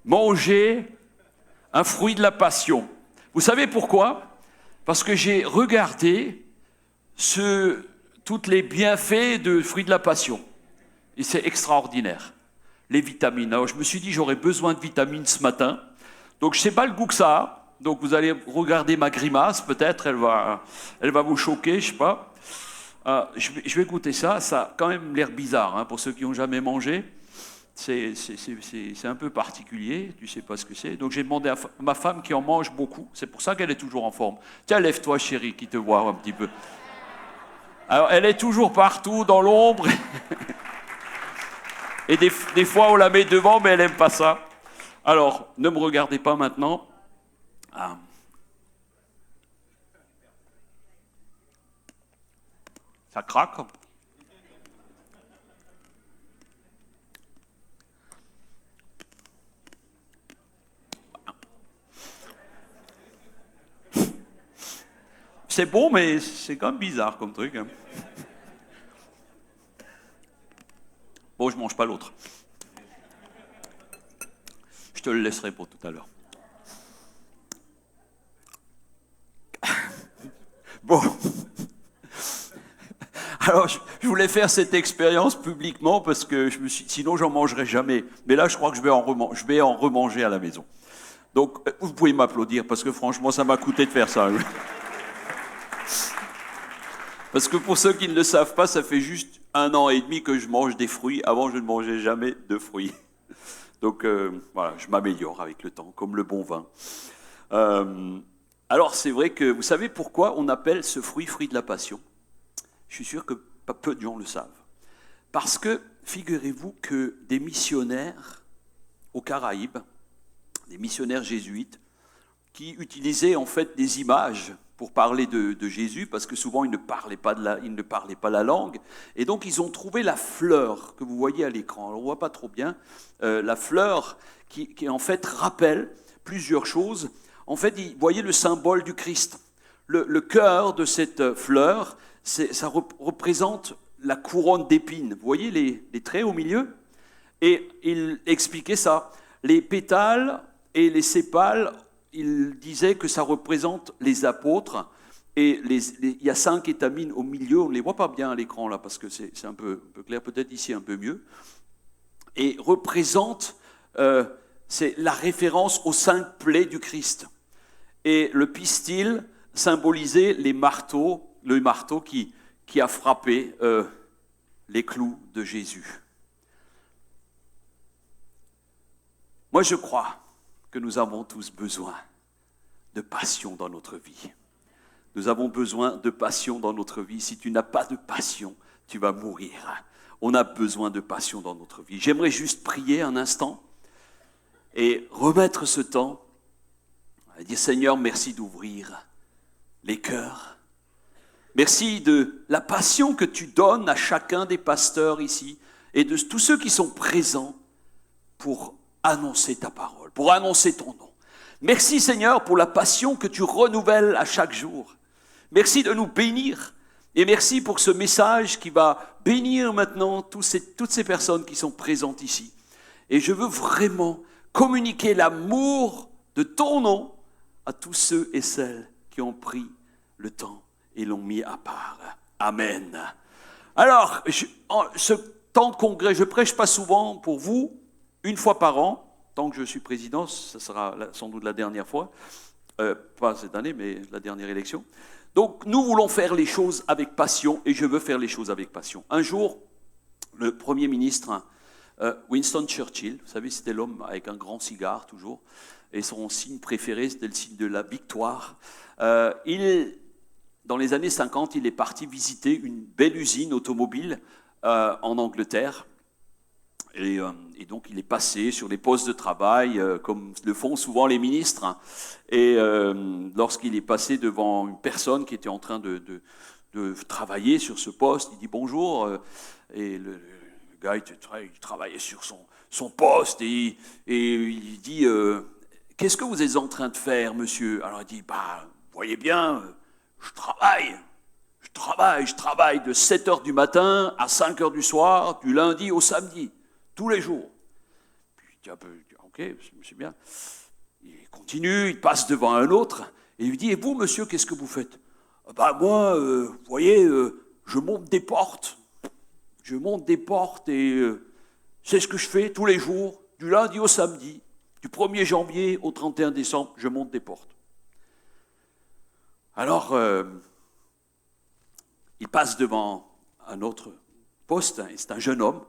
manger un fruit de la passion. Vous savez pourquoi? Parce que j'ai regardé tous les bienfaits de fruits de la passion. Et c'est extraordinaire. Les vitamines. Alors je me suis dit, j'aurais besoin de vitamines ce matin. Donc je ne sais pas le goût que ça a. Donc vous allez regarder ma grimace, peut-être, elle va vous choquer, je ne sais pas. Je vais goûter ça. Ça a quand même l'air bizarre, hein, pour ceux qui n'ont jamais mangé. C'est un peu particulier, tu ne sais pas ce que c'est. Donc j'ai demandé à ma femme qui en mange beaucoup. C'est pour ça qu'elle est toujours en forme. Tiens, lève-toi chérie, qui te voit un petit peu. Alors elle est toujours partout dans l'ombre. Et des fois on la met devant, mais elle n'aime pas ça. Alors, ne me regardez pas maintenant. Ça craque. C'est bon, mais c'est quand même bizarre comme truc. Hein. Bon, je ne mange pas l'autre. Je te le laisserai pour tout à l'heure. Bon. Alors, je voulais faire cette expérience publiquement parce que sinon, j'en mangerais jamais. Mais là, je crois que je vais en remanger à la maison. Donc, vous pouvez m'applaudir parce que franchement, ça m'a coûté de faire ça. Parce que pour ceux qui ne le savent pas, ça fait juste 1 an et demi que je mange des fruits. Avant, je ne mangeais jamais de fruits. Donc, voilà, je m'améliore avec le temps, comme le bon vin. Alors, c'est vrai que, vous savez pourquoi on appelle ce fruit de la passion? Je suis sûr que pas peu de gens le savent. Parce que, figurez-vous que des missionnaires aux Caraïbes, des missionnaires jésuites, qui utilisaient en fait des images pour parler de Jésus, parce que souvent ils ne parlaient pas la langue, et donc ils ont trouvé la fleur que vous voyez à l'écran. Alors on ne voit pas trop bien, la fleur qui en fait rappelle plusieurs choses. En fait, vous voyez le symbole du Christ. Le cœur de cette fleur, ça représente la couronne d'épines. Vous voyez les traits au milieu? Et il expliquait ça. Les pétales et les sépales, il disait que ça représente les apôtres. Et il y a 5 étamines au milieu. On ne les voit pas bien à l'écran là, parce que c'est un peu clair. Peut-être ici un peu mieux. Et représente, c'est la référence aux 5 plaies du Christ. Et le pistil symbolisait le marteau qui a frappé les clous de Jésus. Moi, je crois que nous avons tous besoin de passion dans notre vie. Nous avons besoin de passion dans notre vie. Si tu n'as pas de passion, tu vas mourir. On a besoin de passion dans notre vie. J'aimerais juste prier un instant et remettre ce temps à dire, Seigneur, merci d'ouvrir les cœurs. Merci de la passion que tu donnes à chacun des pasteurs ici et de tous ceux qui sont présents pour annoncer ta parole, pour annoncer ton nom. Merci Seigneur pour la passion que tu renouvelles à chaque jour. Merci de nous bénir et merci pour ce message qui va bénir maintenant toutes ces personnes qui sont présentes ici. Et je veux vraiment communiquer l'amour de ton nom à tous ceux et celles qui ont pris le temps et l'ont mis à part. Amen. Alors, ce temps de congrès, je ne prêche pas souvent pour vous, 1 fois par an, tant que je suis président, ce sera sans doute la dernière fois, pas cette année, mais la dernière élection. Donc, nous voulons faire les choses avec passion, et je veux faire les choses avec passion. Un jour, le Premier ministre, Winston Churchill, vous savez, c'était l'homme avec un grand cigare toujours, et son signe préféré, c'était le signe de la victoire. Dans les années 50, il est parti visiter une belle usine automobile en Angleterre. Et donc, il est passé sur les postes de travail, comme le font souvent les ministres. Et lorsqu'il est passé devant une personne qui était en train de travailler sur ce poste, il dit bonjour. Et le gars, il travaillait sur son poste. Et il dit, qu'est-ce que vous êtes en train de faire, monsieur? Alors il dit, vous voyez bien, je travaille de 7h du matin à 5h du soir, du lundi au samedi. Tous les jours. Puis il dit, ok, ok, c'est bien. Il continue, il passe devant un autre, et il lui dit, et vous, monsieur, qu'est-ce que vous faites? Moi, vous voyez, je monte des portes. Je monte des portes et c'est ce que je fais tous les jours, du lundi au samedi, du 1er janvier au 31 décembre, je monte des portes. Alors, il passe devant un autre poste, et c'est un jeune homme,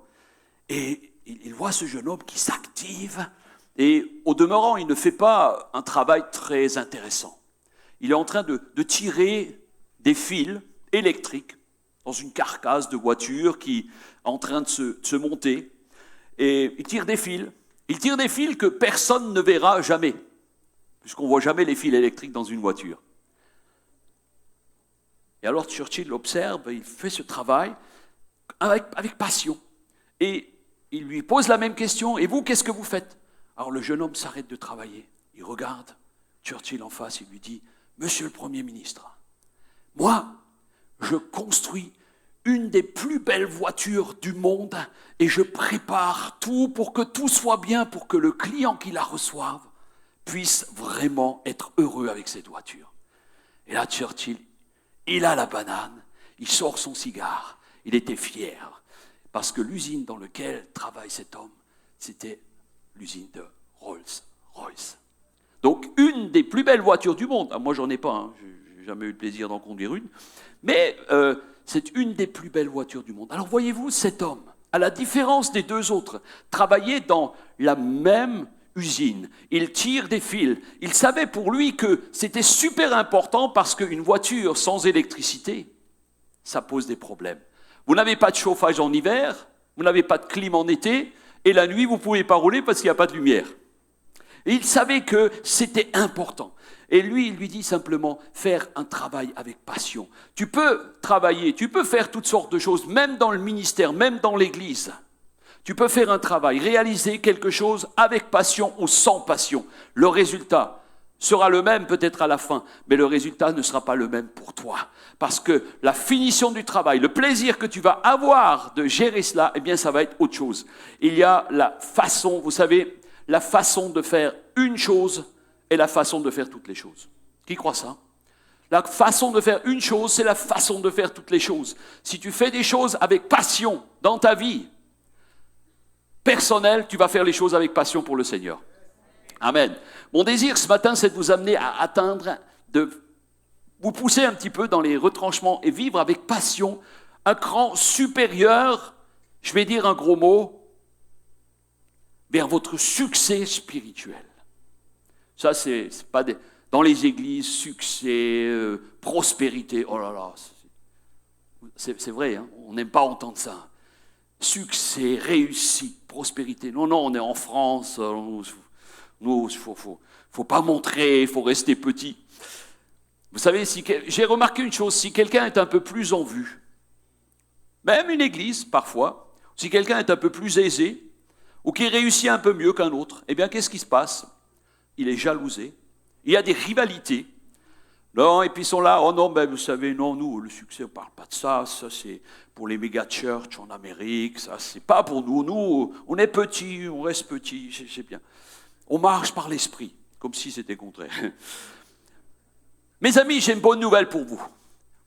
et il voit ce jeune homme qui s'active, et au demeurant, il ne fait pas un travail très intéressant. Il est en train de tirer des fils électriques dans une carcasse de voiture qui est en train de se monter, et il tire des fils. Il tire des fils que personne ne verra jamais, puisqu'on ne voit jamais les fils électriques dans une voiture. Et alors Churchill l'observe, il fait ce travail avec passion. Et il lui pose la même question, et vous, qu'est-ce que vous faites? Alors le jeune homme s'arrête de travailler, il regarde Churchill en face, il lui dit, Monsieur le Premier ministre, moi, je construis une des plus belles voitures du monde et je prépare tout pour que tout soit bien, pour que le client qui la reçoive puisse vraiment être heureux avec cette voiture. Et là, Churchill, il a la banane, il sort son cigare, il était fier parce que l'usine dans laquelle travaille cet homme, c'était l'usine de Rolls-Royce. Donc, une des plus belles voitures du monde. Moi, j'en ai pas, hein. J'ai jamais eu le plaisir d'en conduire une, mais c'est une des plus belles voitures du monde. Alors, voyez-vous, cet homme, à la différence des deux autres, travaillait dans la même usine. Il tire des fils. Il savait pour lui que c'était super important parce qu'une voiture sans électricité, ça pose des problèmes. Vous n'avez pas de chauffage en hiver, vous n'avez pas de clim en été, et la nuit, vous ne pouvez pas rouler parce qu'il n'y a pas de lumière. Et il savait que c'était important. Et lui, il lui dit simplement, faire un travail avec passion. Tu peux travailler, tu peux faire toutes sortes de choses, même dans le ministère, même dans l'église. Tu peux faire un travail, réaliser quelque chose avec passion ou sans passion. Le résultat sera le même peut-être à la fin, mais le résultat ne sera pas le même pour toi. Parce que la finition du travail, le plaisir que tu vas avoir de gérer cela, eh bien ça va être autre chose. Il y a la façon, vous savez, la façon de faire une chose et la façon de faire toutes les choses. Qui croit ça? La façon de faire une chose, c'est la façon de faire toutes les choses. Si tu fais des choses avec passion dans ta vie personnelle, tu vas faire les choses avec passion pour le Seigneur. Amen. Mon désir ce matin, c'est de vous amener à atteindre, de vous pousser un petit peu dans les retranchements et vivre avec passion un cran supérieur, je vais dire un gros mot, vers votre succès spirituel. Ça, c'est pas dans les églises, succès, prospérité, oh là là, c'est vrai, hein, on n'aime pas entendre ça. Succès, réussite, prospérité. Non, on est en France, nous, faut pas montrer, il faut rester petit. Vous savez, j'ai remarqué une chose, si quelqu'un est un peu plus en vue, même une église parfois, si quelqu'un est un peu plus aisé, ou qui réussit un peu mieux qu'un autre, eh bien, qu'est-ce qui se passe? Il est jalousé, il y a des rivalités. Non, et puis ils sont là, oh non, vous savez, non, nous, le succès, on ne parle pas de ça, ça c'est pour les méga-churches en Amérique, ça c'est pas pour nous, nous, on est petits, on reste petits, c'est bien. On marche par l'esprit, comme si c'était contraire. Mes amis, j'ai une bonne nouvelle pour vous.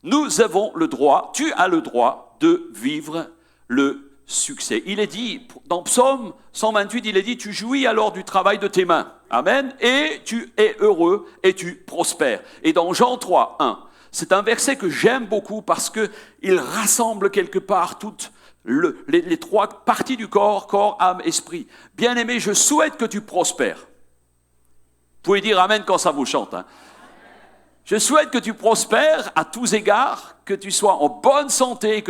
Nous avons le droit, tu as le droit de vivre le succès. Il est dit, dans Psaume 128, il est dit, tu jouis alors du travail de tes mains. Amen. Et tu es heureux et tu prospères. Et dans Jean 3, 1, c'est un verset que j'aime beaucoup parce qu'il rassemble quelque part toutes les trois parties du corps, âme, esprit. Bien-aimé, je souhaite que tu prospères. Vous pouvez dire amen quand ça vous chante, hein. Je souhaite que tu prospères à tous égards, que tu sois en bonne santé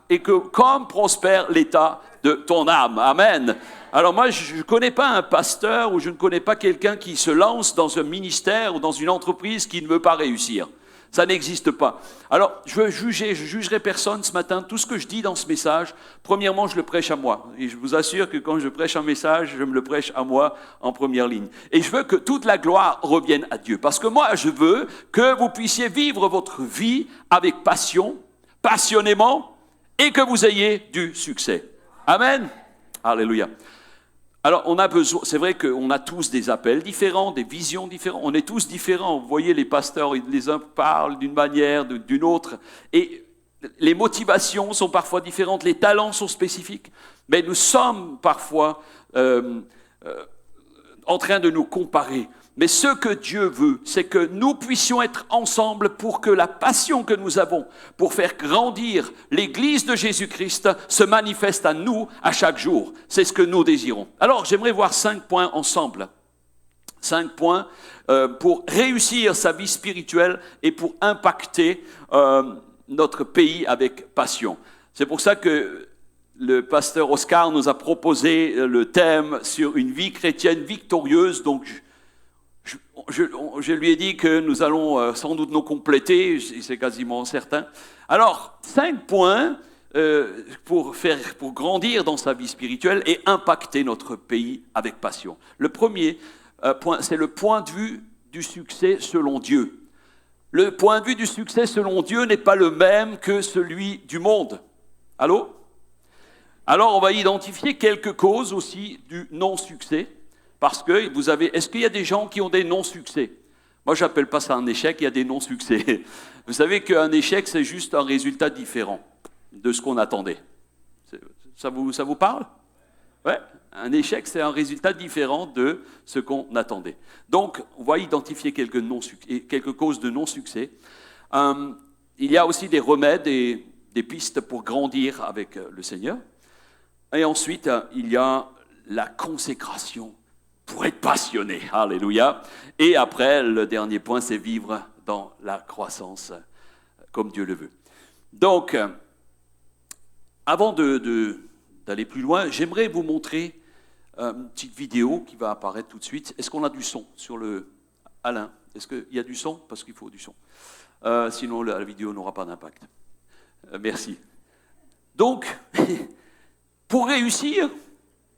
et que comme prospère l'état de ton âme. Amen. Alors moi, je ne connais pas un pasteur ou je ne connais pas quelqu'un qui se lance dans un ministère ou dans une entreprise qui ne veut pas réussir. Ça n'existe pas. Alors, je jugerai personne ce matin. Tout ce que je dis dans ce message, premièrement, je le prêche à moi. Et je vous assure que quand je prêche un message, je me le prêche à moi en première ligne. Et je veux que toute la gloire revienne à Dieu. Parce que moi, je veux que vous puissiez vivre votre vie avec passion, passionnément, et que vous ayez du succès. Amen. Alléluia. Alors, on a besoin, c'est vrai qu'on a tous des appels différents, des visions différentes, on est tous différents. Vous voyez, les pasteurs, les uns parlent d'une manière, d'une autre, et les motivations sont parfois différentes, les talents sont spécifiques, mais nous sommes parfois en train de nous comparer. Mais ce que Dieu veut, c'est que nous puissions être ensemble pour que la passion que nous avons pour faire grandir l'Église de Jésus-Christ se manifeste à nous à chaque jour. C'est ce que nous désirons. Alors, j'aimerais voir 5 points ensemble. 5 points pour réussir sa vie spirituelle et pour impacter notre pays avec passion. C'est pour ça que le pasteur Oscar nous a proposé le thème sur une vie chrétienne victorieuse. Donc, je lui ai dit que nous allons sans doute nous compléter, c'est quasiment certain. Alors, 5 points pour grandir dans sa vie spirituelle et impacter notre pays avec passion. Le premier point, c'est le point de vue du succès selon Dieu. Le point de vue du succès selon Dieu n'est pas le même que celui du monde. Allô? Alors, on va identifier quelques causes aussi du non-succès. Parce que vous avez, est-ce qu'il y a des gens qui ont des non-succès? Moi, je n'appelle pas ça un échec, il y a des non-succès. Vous savez qu'un échec, c'est juste un résultat différent de ce qu'on attendait. Ça vous parle? Ouais. Un échec, c'est un résultat différent de ce qu'on attendait. Donc, on va identifier quelques causes de non-succès. Il y a aussi des remèdes et des pistes pour grandir avec le Seigneur. Et ensuite, il y a la consécration pour être passionné. Alléluia. Et après, le dernier point, c'est vivre dans la croissance comme Dieu le veut. Donc, avant d'aller plus loin, j'aimerais vous montrer une petite vidéo qui va apparaître tout de suite. Est-ce qu'on a du son sur le... Alain, est-ce qu'il y a du son? Parce qu'il faut du son. Sinon, la vidéo n'aura pas d'impact. Merci. Donc, pour réussir,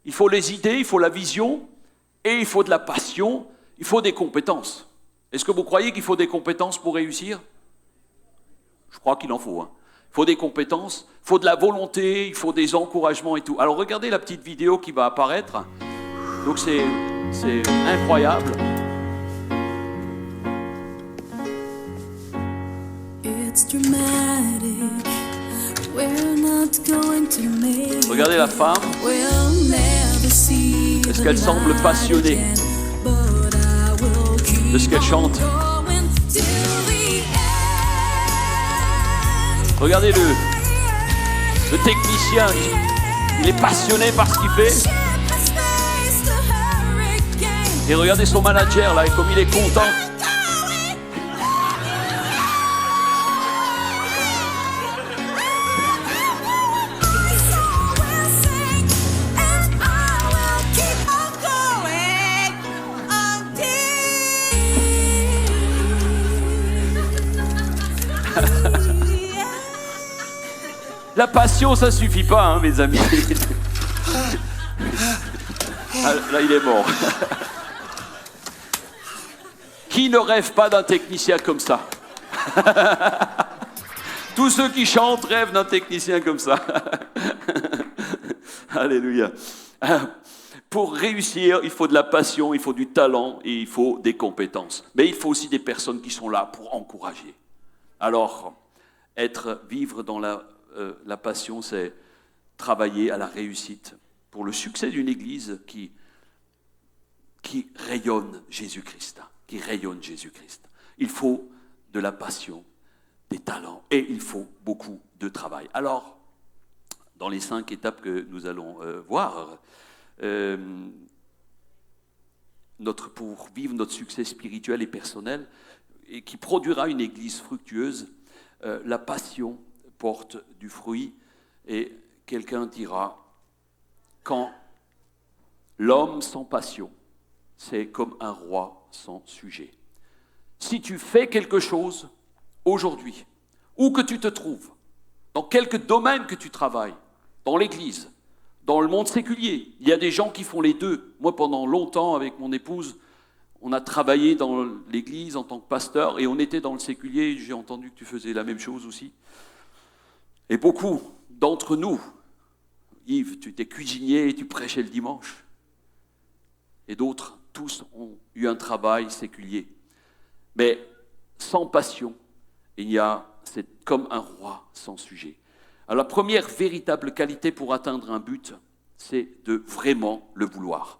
il faut les idées, il faut la vision, et il faut de la passion, il faut des compétences. Est-ce que vous croyez qu'il faut des compétences pour réussir? Je crois qu'il en faut. Il faut des compétences, il faut de la volonté, il faut des encouragements et tout. Alors regardez la petite vidéo qui va apparaître. Donc c'est incroyable. Regardez la femme. Est-ce qu'elle semble passionnée de ce qu'elle chante? Regardez le technicien, il est passionné par ce qu'il fait. Et regardez son manager là, et comme il est content. La passion, ça suffit pas, hein, mes amis. Ah, là, il est mort. Qui ne rêve pas d'un technicien comme ça? Tous ceux qui chantent rêvent d'un technicien comme ça. Alléluia. Pour réussir, il faut de la passion, il faut du talent et il faut des compétences. Mais il faut aussi des personnes qui sont là pour encourager. Alors, vivre dans la passion, c'est travailler à la réussite pour le succès d'une église qui rayonne Jésus-Christ, qui rayonne Jésus-Christ. Il faut de la passion, des talents et il faut beaucoup de travail. Alors, dans les 5 étapes que nous allons voir, pour vivre notre succès spirituel et personnel et qui produira une église fructueuse, la passion porte du fruit et quelqu'un dira, quand l'homme sans passion, c'est comme un roi sans sujet. Si tu fais quelque chose aujourd'hui, où que tu te trouves, dans quelque domaine que tu travailles, dans l'église, dans le monde séculier, il y a des gens qui font les deux. Moi, pendant longtemps, avec mon épouse, on a travaillé dans l'église en tant que pasteur et on était dans le séculier. J'ai entendu que tu faisais la même chose aussi. Et beaucoup d'entre nous, Yves, tu étais cuisinier et tu prêchais le dimanche. et d'autres, tous ont eu un travail séculier. Mais sans passion, c'est comme un roi sans sujet. Alors la première véritable qualité pour atteindre un but, c'est de vraiment le vouloir.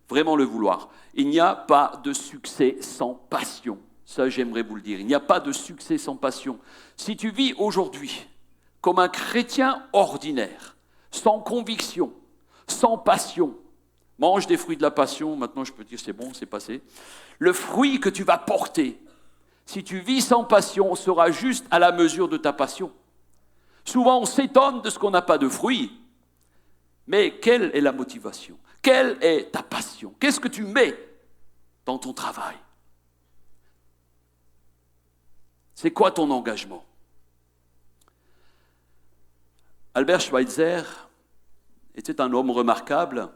Vraiment le vouloir. Il n'y a pas de succès sans passion. Ça, j'aimerais vous le dire. Il n'y a pas de succès sans passion. Si tu vis aujourd'hui comme un chrétien ordinaire, sans conviction, sans passion, mange des fruits de la passion, maintenant je peux dire c'est bon, c'est passé. Le fruit que tu vas porter, si tu vis sans passion, sera juste à la mesure de ta passion. Souvent on s'étonne de ce qu'on n'a pas de fruits, mais quelle est la motivation? Quelle est ta passion? Qu'est-ce que tu mets dans ton travail? C'est quoi ton engagement? Albert Schweitzer était un homme remarquable.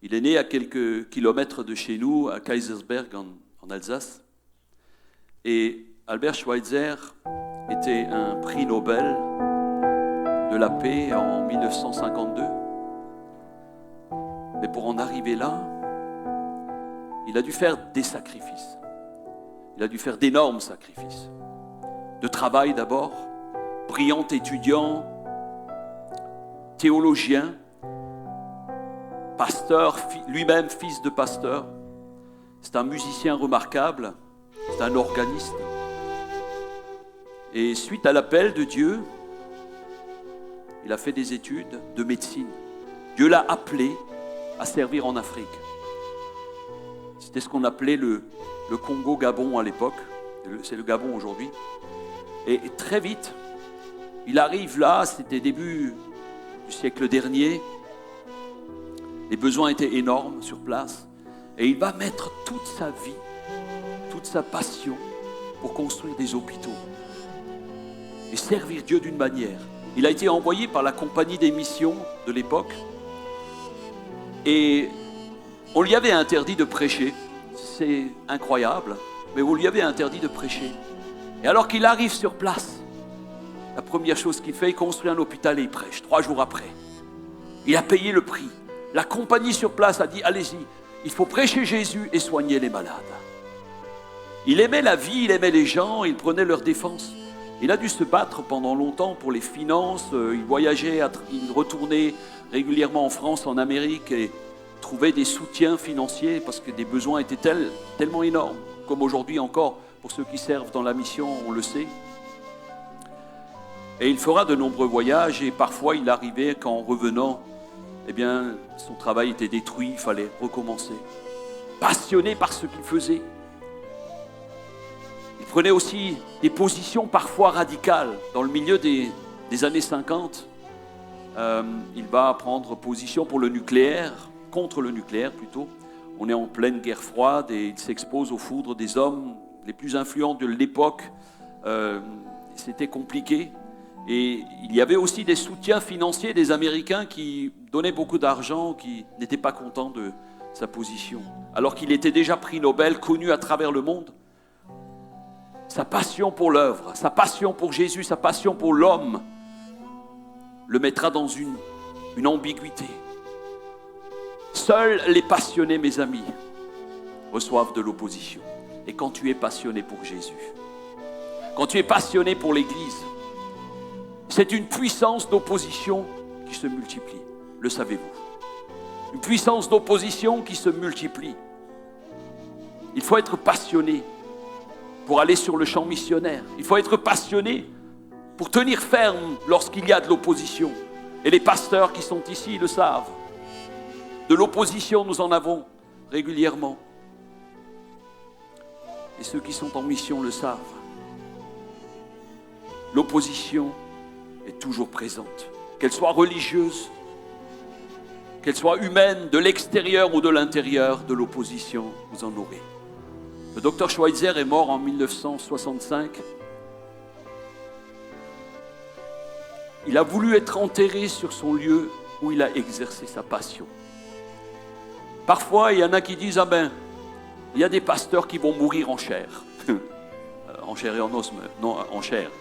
Il est né à quelques kilomètres de chez nous, à Kaisersberg, en Alsace. Et Albert Schweitzer était un prix Nobel de la paix en 1952. Mais pour en arriver là, il a dû faire des sacrifices. Il a dû faire d'énormes sacrifices. De travail d'abord, brillant étudiant, théologien, pasteur, lui-même fils de pasteur. C'est un musicien remarquable, c'est un organiste. Et suite à l'appel de Dieu, il a fait des études de médecine. Dieu l'a appelé à servir en Afrique. C'était ce qu'on appelait le Congo-Gabon à l'époque. C'est le Gabon aujourd'hui. Et très vite, il arrive là, c'était début du siècle dernier. Les besoins étaient énormes sur place. Et il va mettre toute sa vie, toute sa passion pour construire des hôpitaux et servir Dieu d'une manière. Il a été envoyé par la compagnie des missions de l'époque et on lui avait interdit de prêcher. C'est incroyable, mais on lui avait interdit de prêcher. Et alors qu'il arrive sur place, la première chose qu'il fait, il construit un hôpital et il prêche. 3 jours après, il a payé le prix. La compagnie sur place a dit, allez-y, il faut prêcher Jésus et soigner les malades. Il aimait la vie, il aimait les gens, il prenait leur défense. Il a dû se battre pendant longtemps pour les finances, il voyageait, il retournait régulièrement en France, en Amérique et trouvait des soutiens financiers parce que des besoins étaient tellement énormes, comme aujourd'hui encore, pour ceux qui servent dans la mission, on le sait. Et il fera de nombreux voyages et parfois il arrivait qu'en revenant, eh bien, son travail était détruit, il fallait recommencer. Passionné par ce qu'il faisait. Il prenait aussi des positions parfois radicales. Dans le milieu des années 50, il va prendre position pour le nucléaire, contre le nucléaire plutôt. On est en pleine guerre froide et il s'expose aux foudres des hommes les plus influents de l'époque. C'était compliqué. Et il y avait aussi des soutiens financiers des Américains qui donnaient beaucoup d'argent, qui n'étaient pas contents de sa position. Alors qu'il était déjà prix Nobel, connu à travers le monde. Sa passion pour l'œuvre, sa passion pour Jésus, sa passion pour l'homme le mettra dans une ambiguïté. Seuls les passionnés, mes amis, reçoivent de l'opposition. Et quand tu es passionné pour Jésus, quand tu es passionné pour l'Église, c'est une puissance d'opposition qui se multiplie. Le savez-vous? Une puissance d'opposition qui se multiplie. Il faut être passionné pour aller sur le champ missionnaire. Il faut être passionné pour tenir ferme lorsqu'il y a de l'opposition. Et les pasteurs qui sont ici le savent. De l'opposition, nous en avons régulièrement. Et ceux qui sont en mission le savent. L'opposition est toujours présente, qu'elle soit religieuse, qu'elle soit humaine, de l'extérieur ou de l'intérieur, de l'opposition, vous en aurez. Le docteur Schweitzer est mort en 1965. Il a voulu être enterré sur son lieu où il a exercé sa passion. Parfois, il y en a qui disent, il y a des pasteurs qui vont mourir en chair. En chair et en os, mais non, en chair.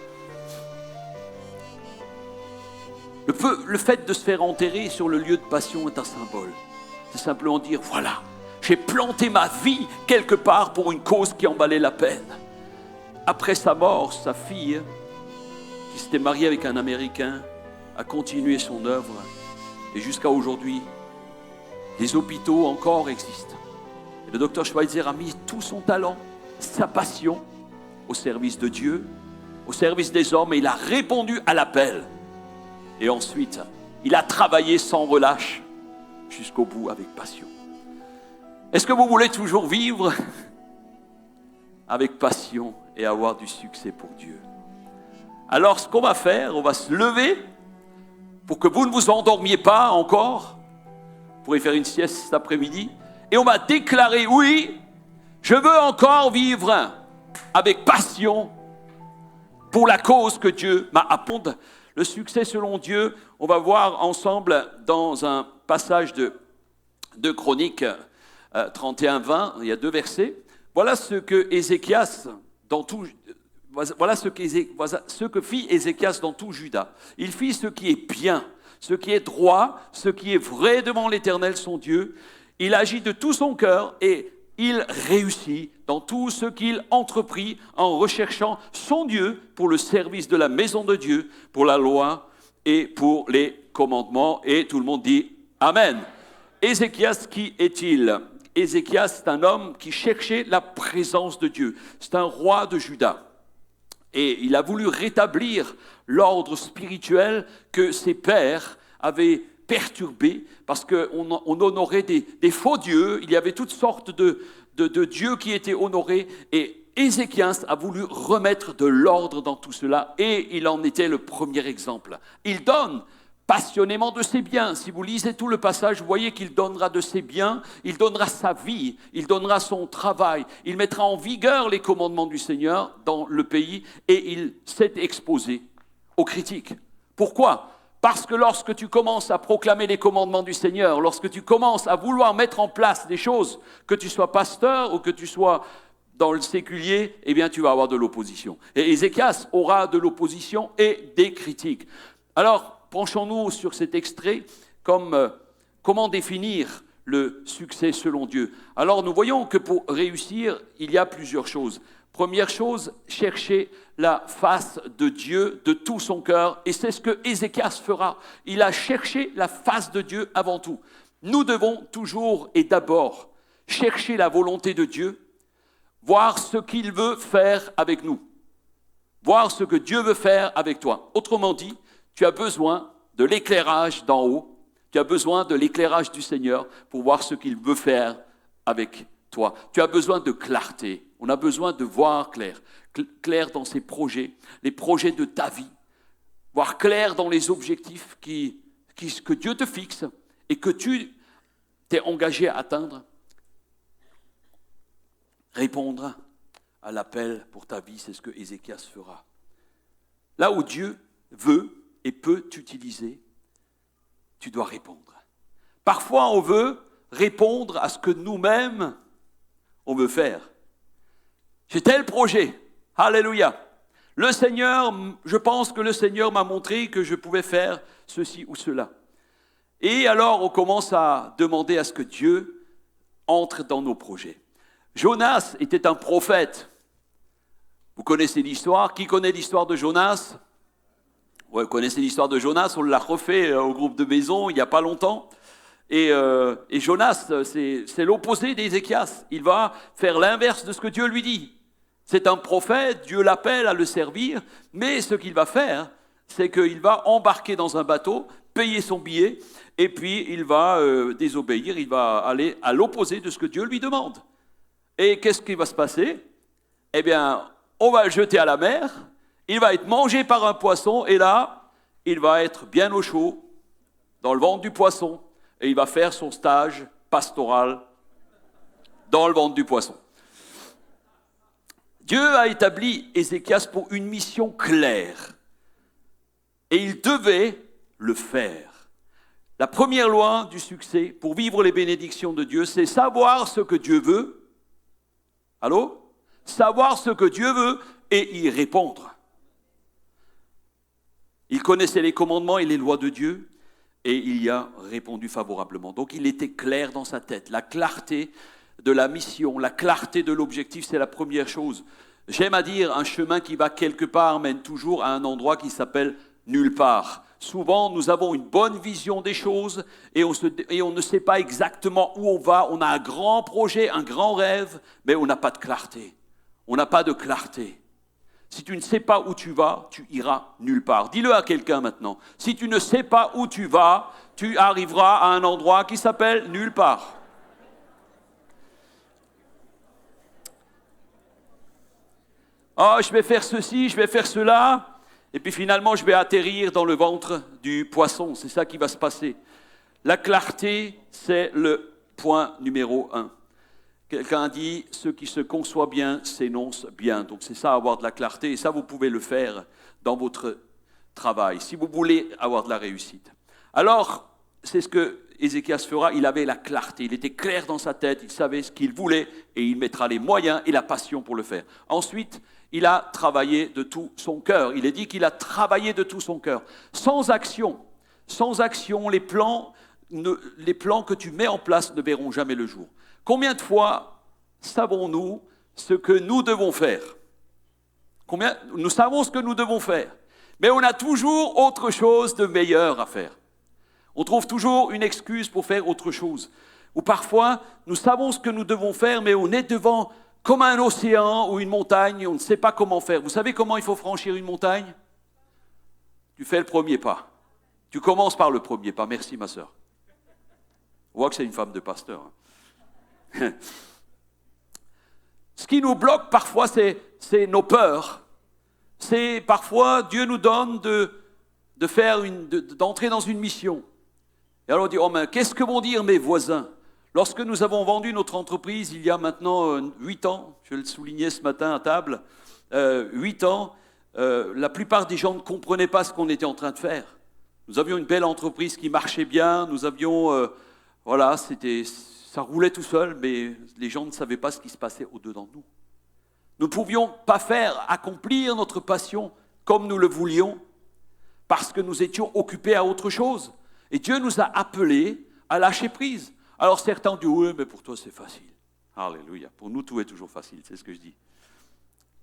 Le fait de se faire enterrer sur le lieu de passion est un symbole. c'est simplement dire, voilà, j'ai planté ma vie quelque part pour une cause qui en valait la peine. Après sa mort, sa fille, qui s'était mariée avec un Américain, a continué son œuvre. Et jusqu'à aujourd'hui, les hôpitaux encore existent. Et le docteur Schweitzer a mis tout son talent, sa passion, au service de Dieu, au service des hommes, et il a répondu à l'appel. Et ensuite, il a travaillé sans relâche, jusqu'au bout avec passion. Est-ce que vous voulez toujours vivre avec passion et avoir du succès pour Dieu? Alors, ce qu'on va faire, on va se lever pour que vous ne vous endormiez pas encore. Vous pourrez faire une sieste cet après-midi. Et on va déclarer, oui, je veux encore vivre avec passion pour la cause que Dieu m'a appelée. Le succès selon Dieu, on va voir ensemble dans un passage de Chroniques 31-20, il y a 2 versets. Voilà ce que Ézéchias, voilà ce que fit Ézéchias dans tout Juda. Il fit ce qui est bien, ce qui est droit, ce qui est vrai devant l'Éternel son Dieu. Il agit de tout son cœur et il réussit dans tout ce qu'il entreprit en recherchant son Dieu pour le service de la maison de Dieu, pour la loi et pour les commandements. Et tout le monde dit Amen. Ézéchias, qui est-il? Ézéchias, c'est un homme qui cherchait la présence de Dieu. C'est un roi de Juda. Et il a voulu rétablir l'ordre spirituel que ses pères avaient perturbé, parce qu'on honorait des faux dieux. Il y avait toutes sortes de dieux qui étaient honorés. Et Ézéchias a voulu remettre de l'ordre dans tout cela. Et il en était le premier exemple. Il donne passionnément de ses biens. Si vous lisez tout le passage, vous voyez qu'il donnera de ses biens, il donnera sa vie, il donnera son travail, il mettra en vigueur les commandements du Seigneur dans le pays et il s'est exposé aux critiques. Pourquoi ? Parce que lorsque tu commences à proclamer les commandements du Seigneur, lorsque tu commences à vouloir mettre en place des choses, que tu sois pasteur ou que tu sois dans le séculier, eh bien tu vas avoir de l'opposition. Et Ézéchias aura de l'opposition et des critiques. Alors, penchons-nous sur cet extrait comme comment définir le succès selon Dieu. Alors nous voyons que pour réussir, il y a plusieurs choses. Première chose, chercher la face de Dieu de tout son cœur. Et c'est ce que Ézéchias fera. Il a cherché la face de Dieu avant tout. Nous devons toujours et d'abord chercher la volonté de Dieu, voir ce qu'il veut faire avec nous. Voir ce que Dieu veut faire avec toi. Autrement dit, tu as besoin de l'éclairage d'en haut, tu as besoin de l'éclairage du Seigneur pour voir ce qu'il veut faire avec toi. Tu as besoin de clarté, on a besoin de voir clair, clair dans ses projets, les projets de ta vie, voir clair dans les objectifs que Dieu te fixe et que tu t'es engagé à atteindre. Répondre à l'appel pour ta vie, c'est ce que Ézéchias fera. Là où Dieu veut et peut t'utiliser, tu dois répondre. Parfois, on veut répondre à ce que nous-mêmes, on veut faire. J'ai tel projet. Alléluia. Le Seigneur, je pense que le Seigneur m'a montré que je pouvais faire ceci ou cela. Et alors, on commence à demander à ce que Dieu entre dans nos projets. Jonas était un prophète. Vous connaissez l'histoire. Qui connaît l'histoire de Jonas ? Ouais, vous connaissez l'histoire de Jonas, on l'a refait au groupe de maison il n'y a pas longtemps. Et Jonas, c'est l'opposé d'Ézéchias. Il va faire l'inverse de ce que Dieu lui dit. C'est un prophète, Dieu l'appelle à le servir, mais ce qu'il va faire, c'est qu'il va embarquer dans un bateau, payer son billet, et puis il va désobéir, il va aller à l'opposé de ce que Dieu lui demande. Et qu'est-ce qui va se passer ? Eh bien, on va le jeter à la mer. Il va être mangé par un poisson et là, il va être bien au chaud dans le ventre du poisson et il va faire son stage pastoral dans le ventre du poisson. Dieu a établi Ézéchias pour une mission claire et il devait le faire. La première loi du succès pour vivre les bénédictions de Dieu, c'est savoir ce que Dieu veut. Allô ? Savoir ce que Dieu veut et y répondre. Il connaissait les commandements et les lois de Dieu, Et il y a répondu favorablement. Donc il était clair dans sa tête. La clarté de la mission, la clarté de l'objectif, c'est la première chose. J'aime à dire, un chemin qui va quelque part mène toujours à un endroit qui s'appelle nulle part. Souvent, nous avons une bonne vision des choses et on ne sait pas exactement où on va. On a un grand projet, un grand rêve, mais on n'a pas de clarté. On n'a pas de clarté. Si tu ne sais pas où tu vas, tu iras nulle part. Dis-le à quelqu'un maintenant. Si tu ne sais pas où tu vas, tu arriveras à un endroit qui s'appelle nulle part. Oh, je vais faire ceci, je vais faire cela, et puis finalement je vais atterrir dans le ventre du poisson. C'est ça qui va se passer. La clarté, c'est le point numéro 1. Quelqu'un dit, ce qui se conçoit bien s'énonce bien. Donc c'est ça, avoir de la clarté. Et ça, vous pouvez le faire dans votre travail, si vous voulez avoir de la réussite. Alors, c'est ce que Ézéchias fera. Il avait la clarté, il était clair dans sa tête, il savait ce qu'il voulait, et il mettra les moyens et la passion pour le faire. Ensuite, il a travaillé de tout son cœur. Il est dit qu'il a travaillé de tout son cœur. Sans action, les plans que tu mets en place ne verront jamais le jour. Combien de fois savons-nous ce que nous devons faire? Nous savons ce que nous devons faire, mais on a toujours autre chose de meilleur à faire. On trouve toujours une excuse pour faire autre chose. Ou parfois, nous savons ce que nous devons faire, mais on est devant comme un océan ou une montagne, on ne sait pas comment faire. Vous savez comment il faut franchir une montagne? Tu fais le premier pas. Tu commences par le premier pas. Merci, ma sœur. On voit que c'est une femme de pasteur. Ce qui nous bloque parfois, c'est nos peurs. C'est parfois, Dieu nous donne d'entrer dans une mission. Et alors on dit, oh mais qu'est-ce que vont dire mes voisins? Lorsque nous avons vendu notre entreprise, il y a maintenant 8 ans, je le soulignais ce matin à table, 8 ans, la plupart des gens ne comprenaient pas ce qu'on était en train de faire. Nous avions une belle entreprise qui marchait bien, nous avions, ça roulait tout seul, mais les gens ne savaient pas ce qui se passait au-dedans de nous. Nous ne pouvions pas accomplir notre passion comme nous le voulions, parce que nous étions occupés à autre chose. Et Dieu nous a appelés à lâcher prise. Alors certains disent, oui, mais pour toi c'est facile. Alléluia. Pour nous, tout est toujours facile, c'est ce que je dis.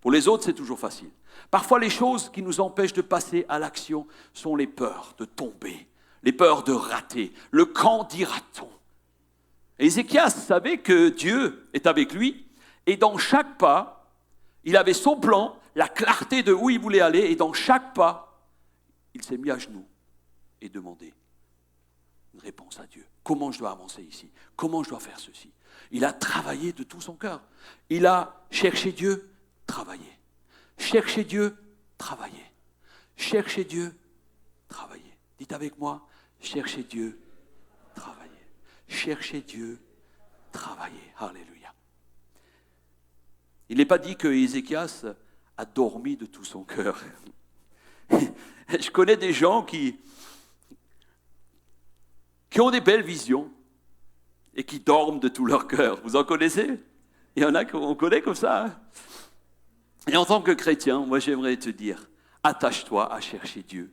Pour les autres, c'est toujours facile. Parfois, les choses qui nous empêchent de passer à l'action sont les peurs de tomber, les peurs de rater, le quand dira-t-on. Ézéchias savait que Dieu est avec lui, et dans chaque pas, il avait son plan, la clarté de où il voulait aller, et dans chaque pas, il s'est mis à genoux et demandé une réponse à Dieu. Comment je dois avancer ici? Comment je dois faire ceci? Il a travaillé de tout son cœur. Il a cherché Dieu, travaillé. Chercher Dieu, travailler. Chercher Dieu, travailler. Dites avec moi, chercher Dieu, travailler. Chercher Dieu, travailler. Alléluia. Il n'est pas dit que Ézéchias a dormi de tout son cœur. Je connais des gens qui ont des belles visions et qui dorment de tout leur cœur. Vous en connaissez? Il y en a qu'on connaît comme ça. Hein? Et en tant que chrétien, moi j'aimerais te dire, attache-toi à chercher Dieu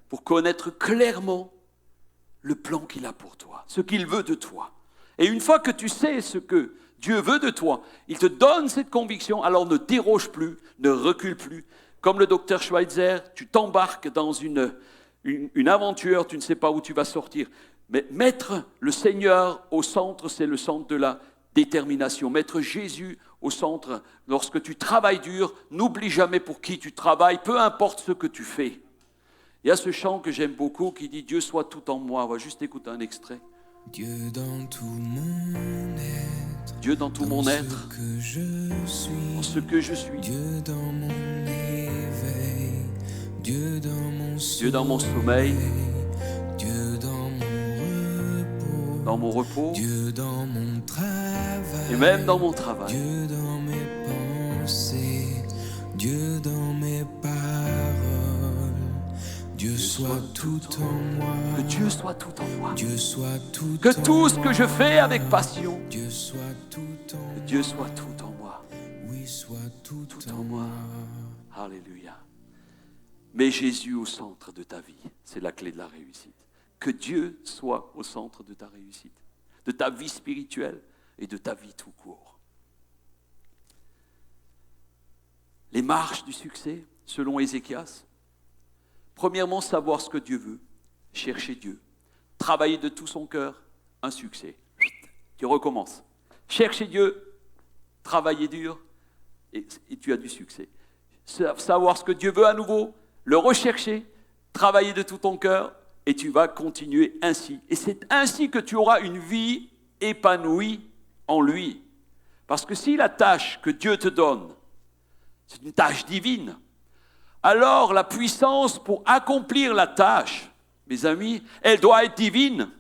pour connaître clairement le plan qu'il a pour toi, ce qu'il veut de toi. Et une fois que tu sais ce que Dieu veut de toi, il te donne cette conviction, alors ne déroge plus, ne recule plus. Comme le docteur Schweitzer, tu t'embarques dans une aventure, tu ne sais pas où tu vas sortir. Mais mettre le Seigneur au centre, c'est le centre de la détermination. Mettre Jésus au centre, lorsque tu travailles dur, n'oublie jamais pour qui tu travailles, peu importe ce que tu fais. Il y a ce chant que j'aime beaucoup qui dit « Dieu soit tout en moi ». On va juste écouter un extrait. Dieu dans tout mon être, Dieu dans tout mon être, dans ce que je suis, Dieu dans mon éveil, Dieu dans mon sommeil, Dieu dans mon repos, Dieu dans mon travail, et même dans mon travail. Dieu dans mes pensées, Dieu dans mes paroles, Dieu soit tout en moi, que Dieu soit tout en moi, Dieu soit tout que tout ce que je fais avec passion, Dieu soit tout en que Dieu soit tout en moi, oui, soit tout en moi. Alléluia. Mets Jésus au centre de ta vie, c'est la clé de la réussite. que Dieu soit au centre de ta réussite, de ta vie spirituelle et de ta vie tout court. Les marches du succès, selon Ézéchias. Premièrement, savoir ce que Dieu veut, chercher Dieu, travailler de tout son cœur, un succès. Tu recommences. Chercher Dieu, travailler dur, et tu as du succès. Savoir ce que Dieu veut à nouveau, le rechercher, travailler de tout ton cœur, et tu vas continuer ainsi. Et c'est ainsi que tu auras une vie épanouie en lui. Parce que si la tâche que Dieu te donne, c'est une tâche divine, alors la puissance pour accomplir la tâche, mes amis, elle doit être divine.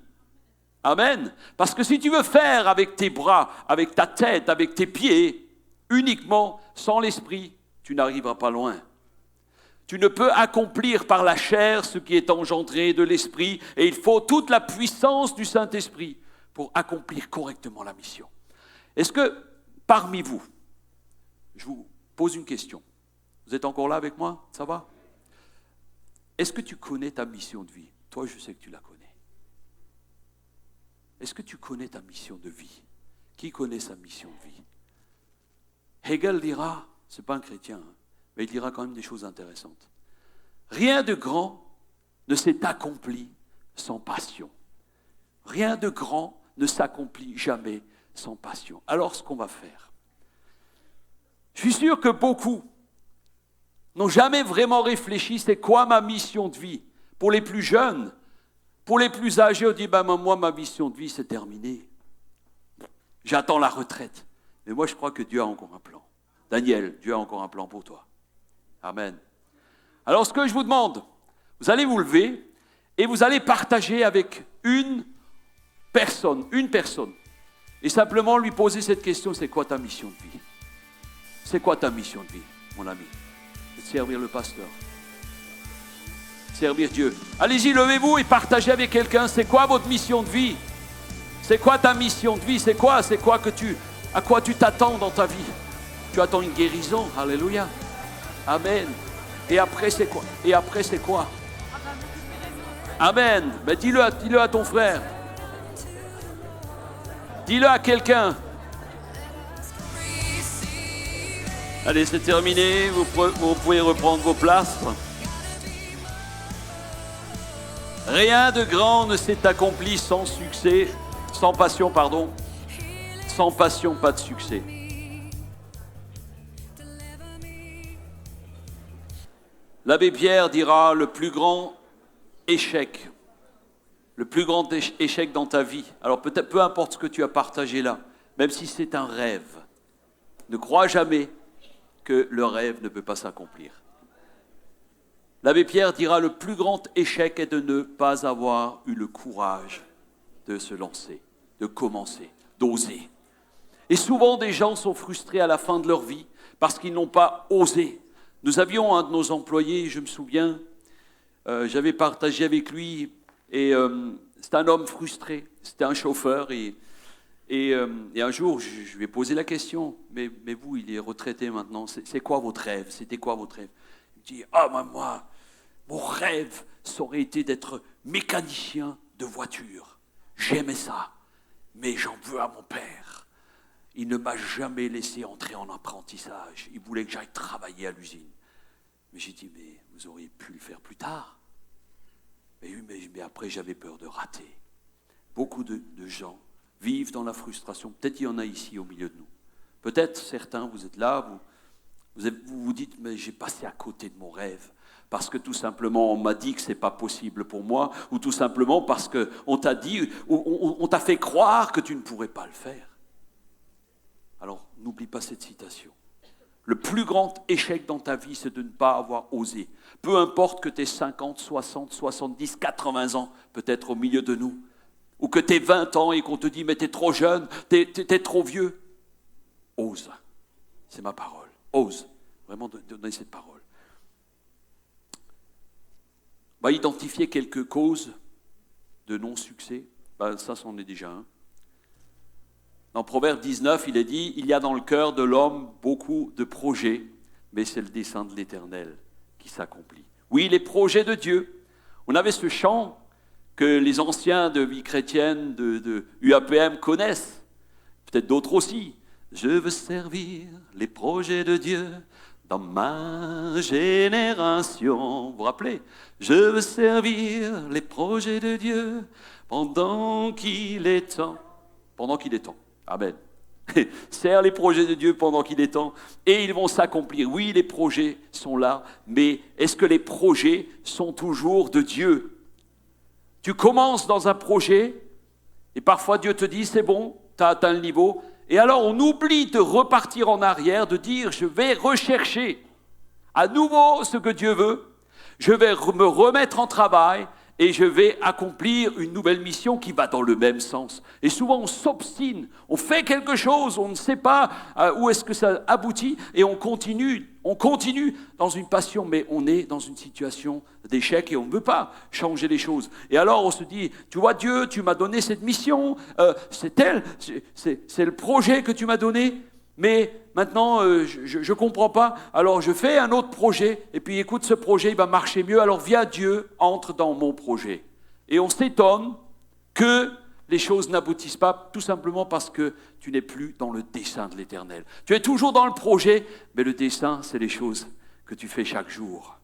Amen. Parce que si tu veux faire avec tes bras, avec ta tête, avec tes pieds, uniquement sans l'esprit, tu n'arriveras pas loin. Tu ne peux accomplir par la chair ce qui est engendré de l'esprit, et il faut toute la puissance du Saint-Esprit pour accomplir correctement la mission. Est-ce que parmi vous, je vous pose une question. Vous êtes encore là avec moi? Ça va? Est-ce que tu connais ta mission de vie? Toi, je sais que tu la connais. Est-ce que tu connais ta mission de vie? Qui connaît sa mission de vie? Hegel dira, c'est pas un chrétien, hein, mais il dira quand même des choses intéressantes. Rien de grand ne s'est accompli sans passion. Rien de grand ne s'accomplit jamais sans passion. Alors, ce qu'on va faire, je suis sûr que beaucoup n'ont jamais vraiment réfléchi, c'est quoi ma mission de vie? Pour les plus jeunes, pour les plus âgés, on dit, moi, ma mission de vie, c'est terminé. J'attends la retraite. Mais moi, je crois que Dieu a encore un plan. Daniel, Dieu a encore un plan pour toi. Amen. Alors, ce que je vous demande, vous allez vous lever et vous allez partager avec une personne, et simplement lui poser cette question, c'est quoi ta mission de vie? C'est quoi ta mission de vie, mon ami? C'est de servir le pasteur. Servir Dieu. Allez-y, levez-vous et partagez avec quelqu'un, c'est quoi votre mission de vie? C'est quoi ta mission de vie? C'est quoi à quoi tu t'attends dans ta vie? Tu attends une guérison, alléluia. Amen. Et après c'est quoi? Amen. Mais dis-le à ton frère. Dis-le à quelqu'un. Allez, c'est terminé. Vous pouvez reprendre vos places. Rien de grand ne s'est accompli sans succès, sans passion, pardon. Sans passion, pas de succès. L'abbé Pierre dira le plus grand échec dans ta vie. Alors peut-être, peu importe ce que tu as partagé là, même si c'est un rêve, ne crois jamais que le rêve ne peut pas s'accomplir. L'abbé Pierre dira le plus grand échec est de ne pas avoir eu le courage de se lancer, de commencer, d'oser. Et souvent des gens sont frustrés à la fin de leur vie parce qu'ils n'ont pas osé. Nous avions un de nos employés, je me souviens, j'avais partagé avec lui, et c'est un homme frustré, c'était un chauffeur, et un jour, je lui ai posé la question, mais vous, il est retraité maintenant, c'est quoi votre rêve? C'était quoi votre rêve? Il me dit, moi, mon rêve, ça aurait été d'être mécanicien de voiture. J'aimais ça, mais j'en veux à mon père. Il ne m'a jamais laissé entrer en apprentissage. Il voulait que j'aille travailler à l'usine. Mais j'ai dit, mais vous auriez pu le faire plus tard. Mais après, j'avais peur de rater. Beaucoup de gens vivent dans la frustration. Peut-être il y en a ici au milieu de nous. Peut-être certains, vous êtes là, vous vous dites, mais j'ai passé à côté de mon rêve. Parce que tout simplement, on m'a dit que ce n'est pas possible pour moi, ou tout simplement parce qu'on t'a dit, on t'a fait croire que tu ne pourrais pas le faire. Alors, n'oublie pas cette citation. Le plus grand échec dans ta vie, c'est de ne pas avoir osé. Peu importe que tu aies 50, 60, 70, 80 ans, peut-être au milieu de nous, ou que tu aies 20 ans et qu'on te dit, mais tu es trop jeune, tu es trop vieux. Ose. C'est ma parole. Ose. Vraiment donner cette parole. On va identifier quelques causes de non-succès. Ça, c'en est déjà un. Dans Proverbe 19, il est dit, il y a dans le cœur de l'homme beaucoup de projets, mais c'est le dessein de l'Éternel qui s'accomplit. Oui, les projets de Dieu. On avait ce chant que les anciens de vie chrétienne, de UAPM connaissent, peut-être d'autres aussi. Je veux servir les projets de Dieu dans ma génération. Vous vous rappelez? Je veux servir les projets de Dieu pendant qu'il est temps. Pendant qu'il est temps. Amen. Serre les projets de Dieu pendant qu'il est temps et ils vont s'accomplir. Oui, les projets sont là, mais est-ce que les projets sont toujours de Dieu? Tu commences dans un projet et parfois Dieu te dit c'est bon, tu as atteint le niveau. Et alors on oublie de repartir en arrière, de dire je vais rechercher à nouveau ce que Dieu veut, je vais me remettre en travail et je vais accomplir une nouvelle mission qui va dans le même sens. Et souvent on s'obstine, on fait quelque chose, on ne sait pas où est-ce que ça aboutit et on continue dans une passion, mais on est dans une situation d'échec et on ne veut pas changer les choses. Et alors on se dit, tu vois Dieu, tu m'as donné cette mission, c'est le projet que tu m'as donné, mais maintenant je ne comprends pas, alors je fais un autre projet, et puis écoute, ce projet il va marcher mieux, alors viens Dieu, entre dans mon projet. Et on s'étonne que les choses n'aboutissent pas, tout simplement parce que tu n'es plus dans le dessein de l'Éternel. Tu es toujours dans le projet, mais le dessein, c'est les choses que tu fais chaque jour.